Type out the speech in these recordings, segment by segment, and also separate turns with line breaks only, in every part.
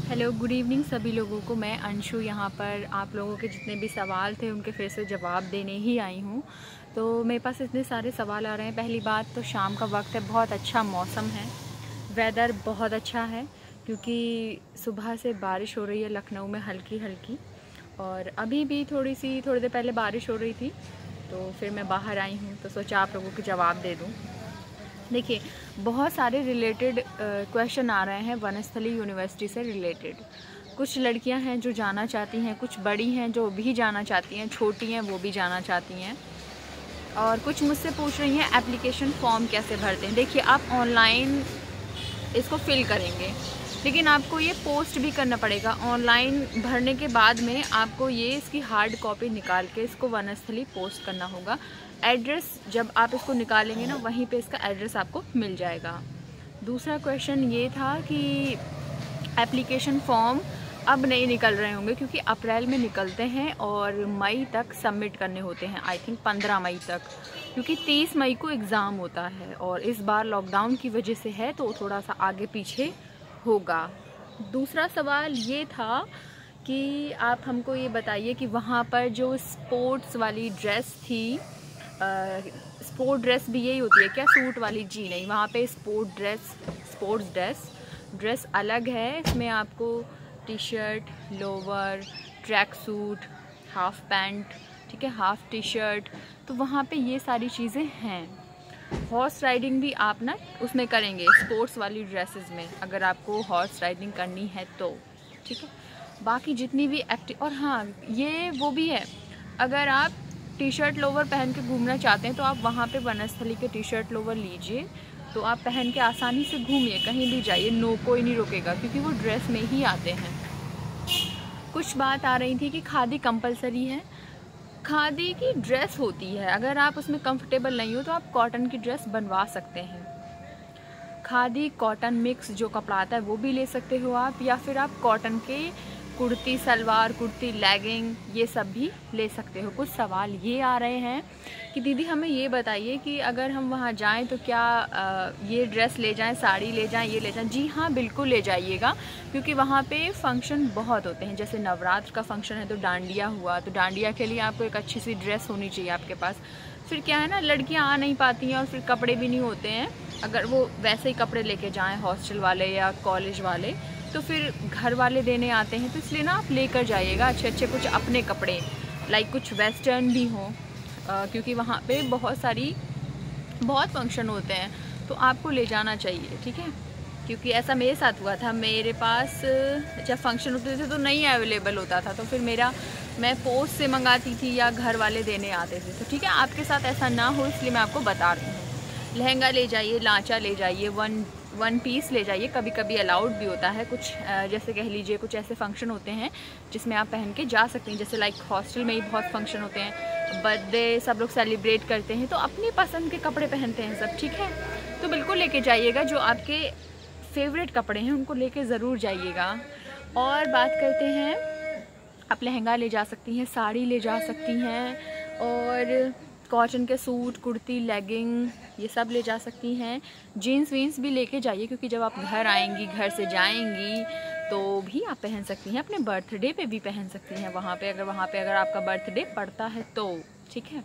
Hello, good evening सभी लोगों को। मैं अंशु यहाँ पर आप लोगों के जितने भी सवाल थे उनके फिर से जवाब देने ही आई हूँ। तो मेरे पास इतने सारे सवाल आ रहे हैं। पहली बात तो शाम का वक्त है, बहुत अच्छा मौसम है, वेदर बहुत अच्छा है क्योंकि सुबह से बारिश हो रही है लखनऊ में हल्की हल्की, और अभी भी थोड़ी देर पहले बारिश हो रही थी। तो फिर मैं बाहर आई हूँ तो सोचा आप लोगों को जवाब दे दूँ। देखिए, बहुत सारे रिलेटेड क्वेश्चन आ रहे हैं वनस्थली यूनिवर्सिटी से रिलेटेड। कुछ लड़कियां हैं जो जाना चाहती हैं, कुछ बड़ी हैं जो भी जाना चाहती हैं, छोटी हैं वो भी जाना चाहती हैं, और कुछ मुझसे पूछ रही हैं एप्लीकेशन फॉर्म कैसे भरते हैं। देखिए, आप ऑनलाइन इसको फिल करेंगे, लेकिन आपको ये पोस्ट भी करना पड़ेगा। ऑनलाइन भरने के बाद में आपको ये इसकी हार्ड कॉपी निकाल के इसको वनस्थली पोस्ट करना होगा। एड्रेस जब आप इसको निकालेंगे ना, वहीं पे इसका एड्रेस आपको मिल जाएगा। दूसरा क्वेश्चन ये था कि एप्लीकेशन फॉर्म अब नहीं निकल रहे होंगे क्योंकि अप्रैल में निकलते हैं और मई तक सबमिट करने होते हैं। आई थिंक 15 मई तक, क्योंकि 30 मई को एग्ज़ाम होता है और इस बार लॉकडाउन की वजह से है तो थोड़ा सा आगे पीछे होगा। दूसरा सवाल ये था कि आप हमको ये बताइए कि वहाँ पर जो स्पोर्ट्स वाली ड्रेस थी, स्पोर्ट ड्रेस भी यही होती है क्या, सूट वाली? जी नहीं, वहाँ पे स्पोर्ट्स ड्रेस अलग है। इसमें आपको T shirt, lower, track suit, half pant, ठीक है, हाफ टी शर्ट, तो वहाँ पे ये सारी चीज़ें हैं। हॉर्स राइडिंग भी आप ना उसमें करेंगे स्पोर्ट्स वाली ड्रेसेस में, अगर आपको हॉर्स राइडिंग करनी है तो, ठीक है। बाकी जितनी भी और हाँ, ये वो भी है, अगर आप टी शर्ट लोवर पहन के घूमना चाहते हैं तो आप वहाँ पे वनस्थली के टी शर्ट लोवर लीजिए, तो आप पहन के आसानी से घूमिए, कहीं भी जाइए, कोई नहीं रोकेगा क्योंकि वो ड्रेस में ही आते हैं। कुछ बात आ रही थी कि खादी कंपलसरी है। खादी की ड्रेस होती है, अगर आप उसमें कंफर्टेबल नहीं हो तो आप कॉटन की ड्रेस बनवा सकते हैं। खादी कॉटन मिक्स जो कपड़ा आता है वो भी ले सकते हो आप, या फिर आप कॉटन के कुर्ती सलवार, कुर्ती लेगिंग, ये सब भी ले सकते हो। कुछ सवाल ये आ रहे हैं कि दीदी हमें ये बताइए कि अगर हम वहाँ जाएं तो क्या ये ड्रेस ले जाएं, साड़ी ले जाएं, ये ले जाएं? जी हाँ, बिल्कुल ले जाइएगा, क्योंकि वहाँ पे फंक्शन बहुत होते हैं। जैसे नवरात्र का फंक्शन है तो डांडिया हुआ, तो डांडिया के लिए आपको एक अच्छी सी ड्रेस होनी चाहिए आपके पास। फिर क्या है ना, लड़कियाँ आ नहीं पाती हैं और फिर कपड़े भी नहीं होते हैं। अगर वो वैसे ही कपड़े लेके जाएँ हॉस्टल वाले या कॉलेज वाले, तो फिर घर वाले देने आते हैं, तो इसलिए ना आप लेकर जाइएगा अच्छे कुछ अपने कपड़े, लाइक कुछ वेस्टर्न भी हों, क्योंकि वहाँ पे बहुत फंक्शन होते हैं, तो आपको ले जाना चाहिए, ठीक है। क्योंकि ऐसा मेरे साथ हुआ था, मेरे पास जब फंक्शन होते थे तो नहीं अवेलेबल होता था, तो फिर मैं पोस्ट से मंगाती थी या घर वाले देने आते थे। तो ठीक है, आपके साथ ऐसा ना हो इसलिए मैं आपको बता रही हूँ। लहंगा ले जाइए, लांचा ले जाइए, वन पीस ले जाइए, कभी कभी अलाउड भी होता है। कुछ जैसे कह लीजिए कुछ ऐसे फंक्शन होते हैं जिसमें आप पहन के जा सकते हैं, जैसे लाइक हॉस्टल में ही बहुत फंक्शन होते हैं, बर्थडे सब लोग सेलिब्रेट करते हैं, तो अपनी पसंद के कपड़े पहनते हैं सब, ठीक है। तो बिल्कुल लेके जाइएगा, जो आपके फेवरेट कपड़े हैं उनको लेके ज़रूर जाइएगा। और बात करते हैं, आप लहंगा ले जा सकती हैं, साड़ी ले जा सकती हैं, और कॉटन के सूट, कुर्ती, लेगिंग, ये सब ले जा सकती हैं। जीन्स वीन्स भी लेके जाइए, क्योंकि जब आप घर आएंगी, घर से जाएंगी, तो भी आप पहन सकती हैं। अपने बर्थडे पे भी पहन सकती हैं वहाँ पे अगर आपका बर्थडे पड़ता है तो, ठीक है।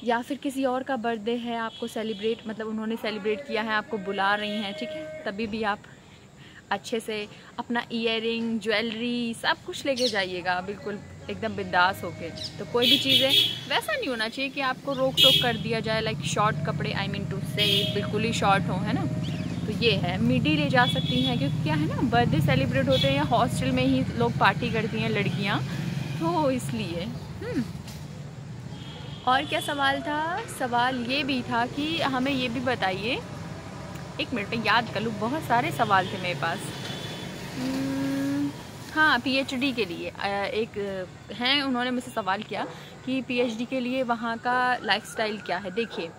या फिर किसी और का बर्थडे है, आपको सेलिब्रेट, मतलब उन्होंने सेलिब्रेट किया है, आपको बुला रही हैं, ठीक है, तभी भी आप अच्छे से अपना ईयरिंग, ज्वेलरी, सब कुछ लेके जाइएगा, बिल्कुल एकदम बिंदास होके। तो कोई भी चीज़ें वैसा नहीं होना चाहिए कि आपको रोक टोक कर दिया जाए, लाइक शॉर्ट कपड़े, आई मीन टू से बिल्कुल ही शॉर्ट हो, है ना। तो ये है, मिडी ले जा सकती हैं, क्योंकि क्या है ना, बर्थडे सेलिब्रेट होते हैं या हॉस्टल में ही लोग पार्टी करती हैं लड़कियाँ, तो इसलिए। और क्या सवाल था? सवाल ये भी था कि हमें ये भी बताइए, एक मिनट में याद कर लूँ, बहुत सारे सवाल थे मेरे पास। हाँ, पीएचडी के लिए एक हैं, उन्होंने मुझसे सवाल किया कि पीएचडी के लिए वहाँ का लाइफस्टाइल क्या है। देखिए,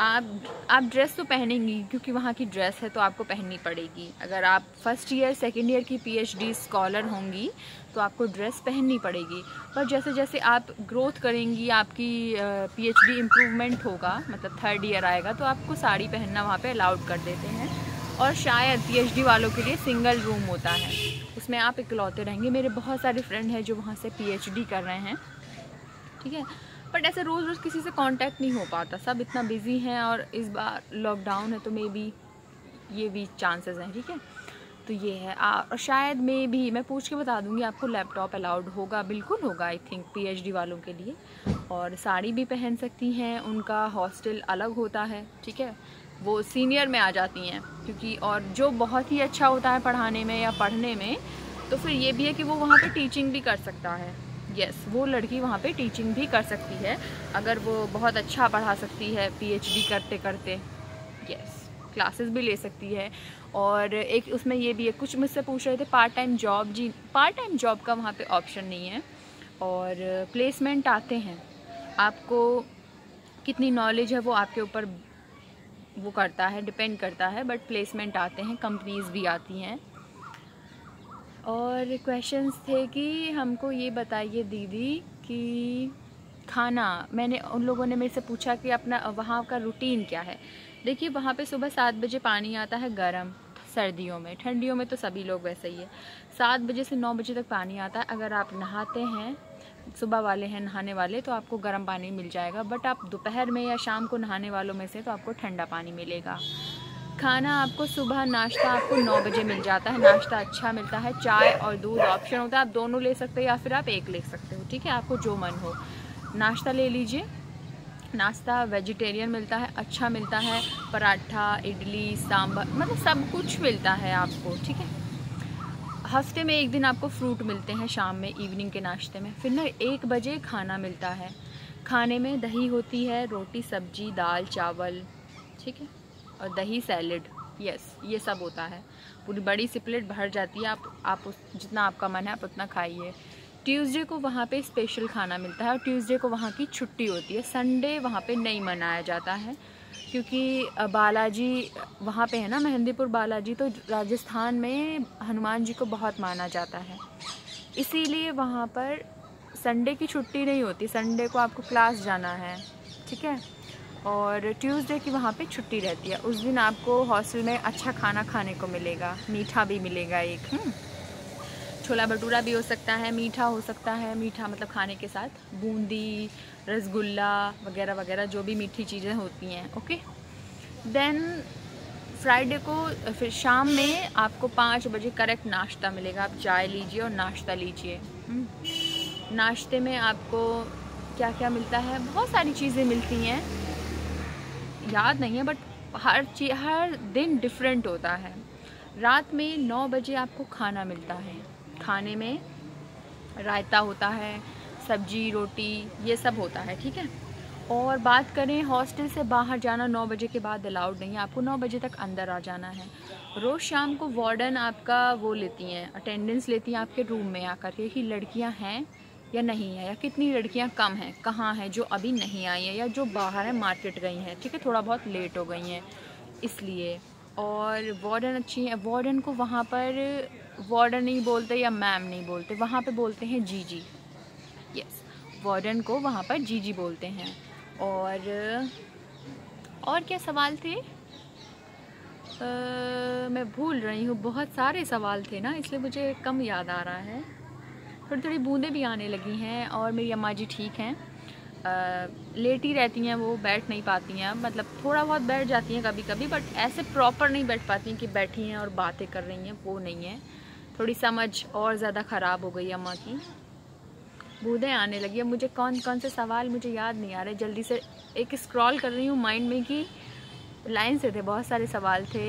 आप ड्रेस तो पहनेंगी, क्योंकि वहाँ की ड्रेस है तो आपको पहननी पड़ेगी। अगर आप फर्स्ट ईयर सेकेंड ईयर की पीएचडी स्कॉलर होंगी तो आपको ड्रेस पहननी पड़ेगी। पर जैसे जैसे आप ग्रोथ करेंगी, आपकी पीएचडी इम्प्रूवमेंट होगा, मतलब थर्ड ईयर आएगा, तो आपको साड़ी पहनना वहाँ पे अलाउड कर देते हैं। और शायद पीएचडी वालों के लिए सिंगल रूम होता है, उसमें आप इकलौते रहेंगे। मेरे बहुत सारे फ्रेंड हैं जो वहाँ से पीएचडी कर रहे हैं, ठीक है, बट ऐसे रोज़ रोज़ किसी से कांटेक्ट नहीं हो पाता, सब इतना बिजी हैं और इस बार लॉकडाउन है तो मे बी ये भी चांसेस हैं, ठीक है। तो ये है और शायद में भी मैं पूछ के बता दूंगी आपको, लैपटॉप अलाउड होगा, बिल्कुल होगा आई थिंक पीएचडी वालों के लिए। और साड़ी भी पहन सकती हैं, उनका हॉस्टल अलग होता है, ठीक है, वो सीनियर में आ जाती हैं क्योंकि, और जो बहुत ही अच्छा होता है पढ़ाने में या पढ़ने में, तो फिर ये भी है कि वो वहाँ पे टीचिंग भी कर सकता है। यस, वो लड़की वहाँ पे टीचिंग भी कर सकती है अगर वो बहुत अच्छा पढ़ा सकती है पीएचडी करते करते। यस, क्लासेस भी ले सकती है। और एक उसमें ये भी है, कुछ मुझसे पूछ रहे थे पार्ट टाइम जॉब, जी पार्ट टाइम जॉब का वहाँ पे ऑप्शन नहीं है। और प्लेसमेंट आते हैं, आपको कितनी नॉलेज है वो आपके ऊपर वो करता है, डिपेंड करता है, बट प्लेसमेंट आते हैं, कंपनीज़ भी आती हैं। और क्वेश्चंस थे कि हमको ये बताइए दीदी कि खाना, मैंने उन लोगों ने मेरे से पूछा कि अपना वहाँ का रूटीन क्या है। देखिए वहाँ पे सुबह 7 बजे पानी आता है गर्म, सर्दियों में, ठंडियों में तो सभी लोग वैसे ही है, 7 बजे से 9 बजे तक पानी आता है। अगर आप नहाते हैं, सुबह वाले हैं नहाने वाले, तो आपको गर्म पानी मिल जाएगा, बट आप दोपहर में या शाम को नहाने वालों में से तो आपको ठंडा पानी मिलेगा। खाना आपको सुबह नाश्ता आपको 9 बजे मिल जाता है, नाश्ता अच्छा मिलता है, चाय और दूध ऑप्शन होता है, आप दोनों ले सकते हो या फिर आप एक ले सकते हो, ठीक है, आपको जो मन हो नाश्ता ले लीजिए। नाश्ता वेजिटेरियन मिलता है, अच्छा मिलता है, पराठा, इडली, सांभर, मतलब सब कुछ मिलता है आपको, ठीक है। हफ्ते में एक दिन आपको फ्रूट मिलते हैं शाम में, इवनिंग के नाश्ते में। फिर ना 1 बजे खाना मिलता है, खाने में दही होती है, रोटी सब्जी दाल चावल, ठीक है, और दही सैलेड, यस ये सब होता है। पूरी बड़ी सी प्लेट भर जाती है, आप जितना आपका मन है आप उतना खाइए। ट्यूसडे को वहाँ पे स्पेशल खाना मिलता है और ट्यूसडे को वहाँ की छुट्टी होती है, संडे वहाँ पे नहीं मनाया जाता है क्योंकि बालाजी वहाँ पे है ना, मेहंदीपुर बालाजी, तो राजस्थान में हनुमान जी को बहुत माना जाता है, इसीलिए वहाँ पर संडे की छुट्टी नहीं होती, संडे को आपको क्लास जाना है, ठीक है। और ट्यूसडे की वहाँ पे छुट्टी रहती है, उस दिन आपको हॉस्टल में अच्छा खाना खाने को मिलेगा, मीठा भी मिलेगा एक, छोला भटूरा भी हो सकता है, मीठा हो सकता है, मीठा मतलब खाने के साथ बूंदी, रसगुल्ला वगैरह वगैरह जो भी मीठी चीज़ें होती हैं, ओके। देन फ्राइडे को फिर शाम में आपको 5 बजे करेक्ट नाश्ता मिलेगा, आप चाय लीजिए और नाश्ता लीजिए। नाश्ते में आपको क्या क्या मिलता है, बहुत सारी चीज़ें मिलती हैं, याद नहीं है, बट हर दिन डिफरेंट होता है। रात में 9 बजे आपको खाना मिलता है, खाने में रायता होता है, सब्जी रोटी ये सब होता है, ठीक है। और बात करें हॉस्टल से बाहर जाना 9 बजे के बाद अलाउड नहीं है, आपको 9 बजे तक अंदर आ जाना है। रोज़ शाम को वार्डन आपका वो लेती हैं, अटेंडेंस लेती हैं आपके रूम में आकर के कि लड़कियां हैं या नहीं है, या कितनी लड़कियां कम हैं, कहाँ हैं जो अभी नहीं आई हैं या जो बाहर हैं मार्केट गई हैं, ठीक है, थोड़ा बहुत लेट हो गई हैं इसलिए। और वार्डन अच्छी है, वार्डन को वहाँ पर वार्डन नहीं बोलते या मैम नहीं बोलते, वहाँ पे बोलते हैं जीजी, यस वार्डन को वहाँ पर जीजी बोलते हैं। और क्या सवाल थे, मैं भूल रही हूँ, बहुत सारे सवाल थे ना इसलिए मुझे कम याद आ रहा है, थोड़ी थोड़ी बूंदें भी आने लगी हैं। और मेरी अम्मा जी ठीक हैं, लेटी रहती हैं, वो बैठ नहीं पाती हैं, मतलब थोड़ा बहुत बैठ जाती हैं कभी कभी, बट ऐसे प्रॉपर नहीं बैठ पाती हैं कि बैठी हैं और बातें कर रही हैं, वो नहीं है, थोड़ी समझ और ज़्यादा ख़राब हो गई अम्मा की, बूंदें आने लगी है। मुझे कौन कौन से सवाल मुझे याद नहीं आ रहे, जल्दी से एक स्क्रॉल कर रही हूँ माइंड में कि लाइन से थे, बहुत सारे सवाल थे।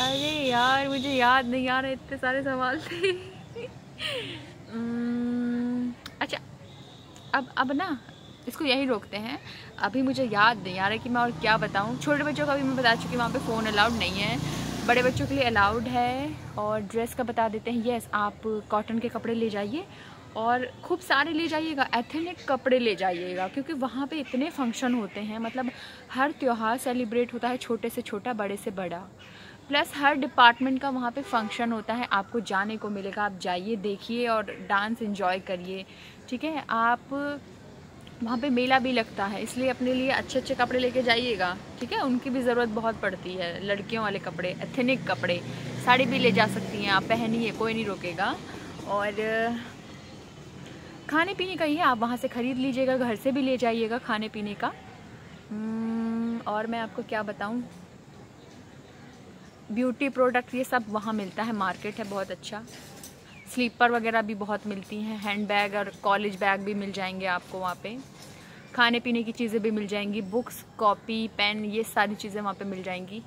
अरे यार मुझे याद नहीं आ रहा, इतने सारे सवाल थे। अच्छा अब ना इसको यहीं रोकते हैं, अभी मुझे याद नहीं आ रहा कि मैं और क्या बताऊं। छोटे बच्चों का भी मैं बता चुकी, वहाँ पे फ़ोन अलाउड नहीं है, बड़े बच्चों के लिए अलाउड है। और ड्रेस का बता देते हैं, यस आप कॉटन के कपड़े ले जाइए और खूब सारे ले जाइएगा, एथनिक कपड़े ले जाइएगा, क्योंकि वहाँ पे इतने फंक्शन होते हैं, मतलब हर त्यौहार सेलिब्रेट होता है, छोटे से छोटा बड़े से बड़ा, प्लस हर डिपार्टमेंट का वहाँ पे फंक्शन होता है, आपको जाने को मिलेगा, आप जाइए देखिए और डांस एंजॉय करिए, ठीक है। आप वहाँ पे मेला भी लगता है, इसलिए अपने लिए अच्छे अच्छे कपड़े लेके जाइएगा, ठीक है। उनकी भी ज़रूरत बहुत पड़ती है, लड़कियों वाले कपड़े, एथनिक कपड़े, साड़ी भी ले जा सकती हैं आप, पहनिए, कोई नहीं रोकेगा। और खाने पीने का ही है, आप वहाँ से ख़रीद लीजिएगा, घर से भी ले जाइएगा खाने पीने का। और मैं आपको क्या बताऊँ, ब्यूटी प्रोडक्ट ये सब वहाँ मिलता है, मार्केट है बहुत अच्छा। स्लीपर वगैरह भी बहुत मिलती हैं, हैंड बैग और कॉलेज बैग भी मिल जाएंगे आपको वहाँ पे। खाने पीने की चीज़ें भी मिल जाएंगी, बुक्स, कॉपी, पेन, ये सारी चीज़ें वहाँ पे मिल जाएंगी।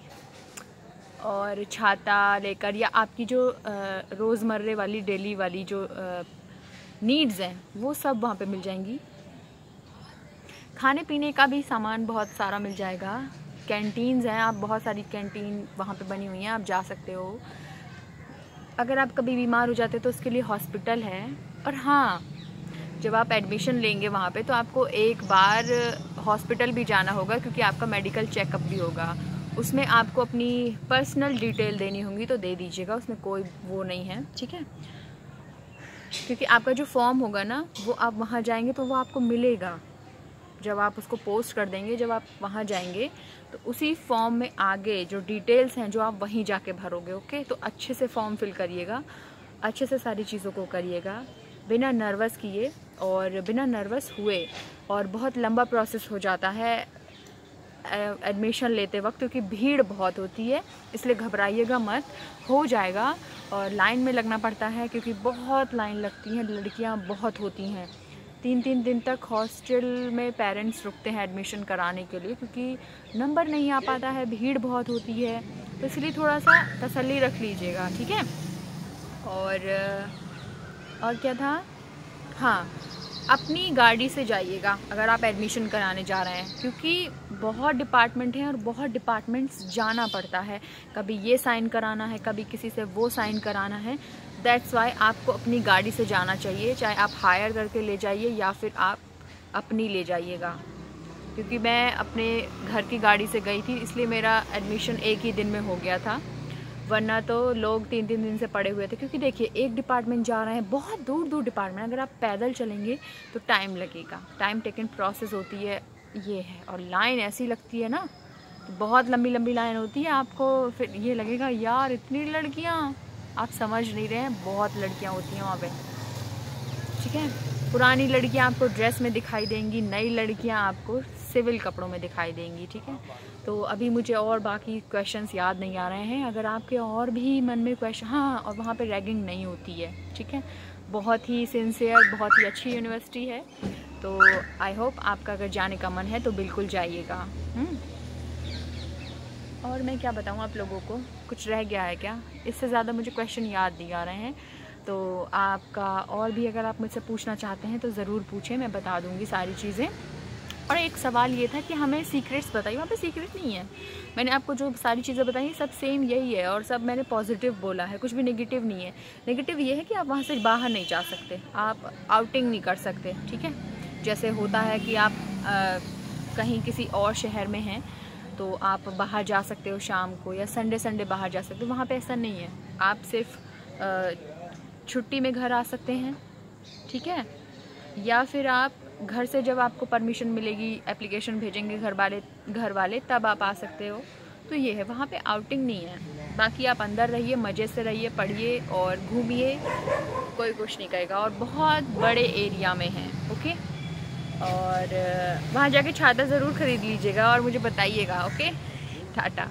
और छाता लेकर, या आपकी जो रोज़मर्रे वाली, डेली वाली जो नीड्स हैं, वो सब वहाँ पे मिल जाएंगी। खाने पीने का भी सामान बहुत सारा मिल जाएगा। कैंटीन्स हैं, आप बहुत सारी कैंटीन वहाँ पे बनी हुई हैं, आप जा सकते हो। अगर आप कभी बीमार हो जाते तो उसके लिए हॉस्पिटल है। और हाँ, जब आप एडमिशन लेंगे वहाँ पे तो आपको एक बार हॉस्पिटल भी जाना होगा, क्योंकि आपका मेडिकल चेकअप भी होगा। उसमें आपको अपनी पर्सनल डिटेल देनी होगी, तो दे दीजिएगा, उसमें कोई वो नहीं है, ठीक है। क्योंकि आपका जो फॉर्म होगा ना, वो आप वहाँ जाएंगे तो वो आपको मिलेगा। जब आप उसको पोस्ट कर देंगे, जब आप वहाँ जाएंगे तो उसी फॉर्म में आगे जो डिटेल्स हैं, जो आप वहीं जाके भरोगे, ओके। तो अच्छे से फॉर्म फिल करिएगा, अच्छे से सारी चीज़ों को करिएगा, बिना नर्वस किए और बिना नर्वस हुए। और बहुत लंबा प्रोसेस हो जाता है एडमिशन लेते वक्त, क्योंकि भीड़ बहुत होती है, इसलिए घबराइएगा मत, हो जाएगा। और लाइन में लगना पड़ता है, क्योंकि बहुत लाइन लगती है, लड़कियां बहुत होती हैं। 3-3 दिन तक हॉस्टल में पेरेंट्स रुकते हैं एडमिशन कराने के लिए, क्योंकि नंबर नहीं आ पाता है, भीड़ बहुत होती है। तो इसलिए थोड़ा सा तसल्ली रख लीजिएगा, ठीक है। और क्या था, हाँ, अपनी गाड़ी से जाइएगा अगर आप एडमिशन कराने जा रहे हैं, क्योंकि बहुत डिपार्टमेंट हैं और बहुत डिपार्टमेंट्स जाना पड़ता है। कभी ये साइन कराना है, कभी किसी से वो साइन कराना है। दैट्स वाई आपको अपनी गाड़ी से जाना चाहिए, चाहे आप हायर करके ले जाइए या फिर आप अपनी ले जाइएगा। क्योंकि मैं अपने घर की गाड़ी से गई थी, इसलिए मेरा एडमिशन एक ही दिन में हो गया था, वरना तो लोग 3-3 दिन से पड़े हुए थे। क्योंकि देखिए, एक डिपार्टमेंट जा रहे हैं, बहुत दूर दूर डिपार्टमेंट, अगर आप पैदल चलेंगे तो टाइम लगेगा, टाइम टेकन प्रोसेस होती है, ये है। और लाइन ऐसी लगती है ना, तो बहुत लंबी लंबी लाइन होती है, आपको फिर ये लगेगा यार इतनी लड़कियाँ, आप समझ नहीं रहे हैं, बहुत लड़कियाँ होती हैं वहाँ पे, ठीक है। पुरानी लड़कियाँ आपको ड्रेस में दिखाई देंगी, नई लड़कियाँ आपको सिविल कपड़ों में दिखाई देंगी, ठीक है। तो अभी मुझे और बाकी क्वेश्चंस याद नहीं आ रहे हैं, अगर आपके और भी मन में क्वेश्चन, हाँ, और वहाँ पे रैगिंग नहीं होती है, ठीक है। बहुत ही सिंसियर, बहुत ही अच्छी यूनिवर्सिटी है। तो आई होप आपका अगर जाने का मन है तो बिल्कुल जाइएगा। और मैं क्या बताऊँ आप लोगों को, कुछ रह गया है क्या? इससे ज़्यादा मुझे क्वेश्चन याद नहीं आ रहे हैं। तो आपका और भी अगर आप मुझसे पूछना चाहते हैं तो ज़रूर पूछें, मैं बता दूँगी सारी चीज़ें। और एक सवाल ये था कि हमें सीक्रेट्स बताइए, वहाँ पे सीक्रेट नहीं है। मैंने आपको जो सारी चीज़ें बताई सब सेम यही है, और सब मैंने पॉजिटिव बोला है, कुछ भी नेगेटिव नहीं है। नेगेटिव ये है कि आप वहाँ से बाहर नहीं जा सकते, आप आउटिंग नहीं कर सकते, ठीक है। जैसे होता है कि आप कहीं किसी और शहर में हैं तो आप बाहर जा सकते हो शाम को, या संडे बाहर जा सकते हो, वहाँ पे ऐसा नहीं है। आप सिर्फ छुट्टी में घर आ सकते हैं, ठीक है। या फिर आप घर से जब आपको परमिशन मिलेगी, एप्लीकेशन भेजेंगे घर वाले तब आप आ सकते हो। तो ये है, वहाँ पे आउटिंग नहीं है। बाकी आप अंदर रहिए, मज़े से रहिए, पढ़िए और घूमिए, कोई कुछ नहीं कहेगा। और बहुत बड़े एरिया में है, ओके। और वहाँ जाके छाता ज़रूर ख़रीद लीजिएगा और मुझे बताइएगा, ओके। टाटा।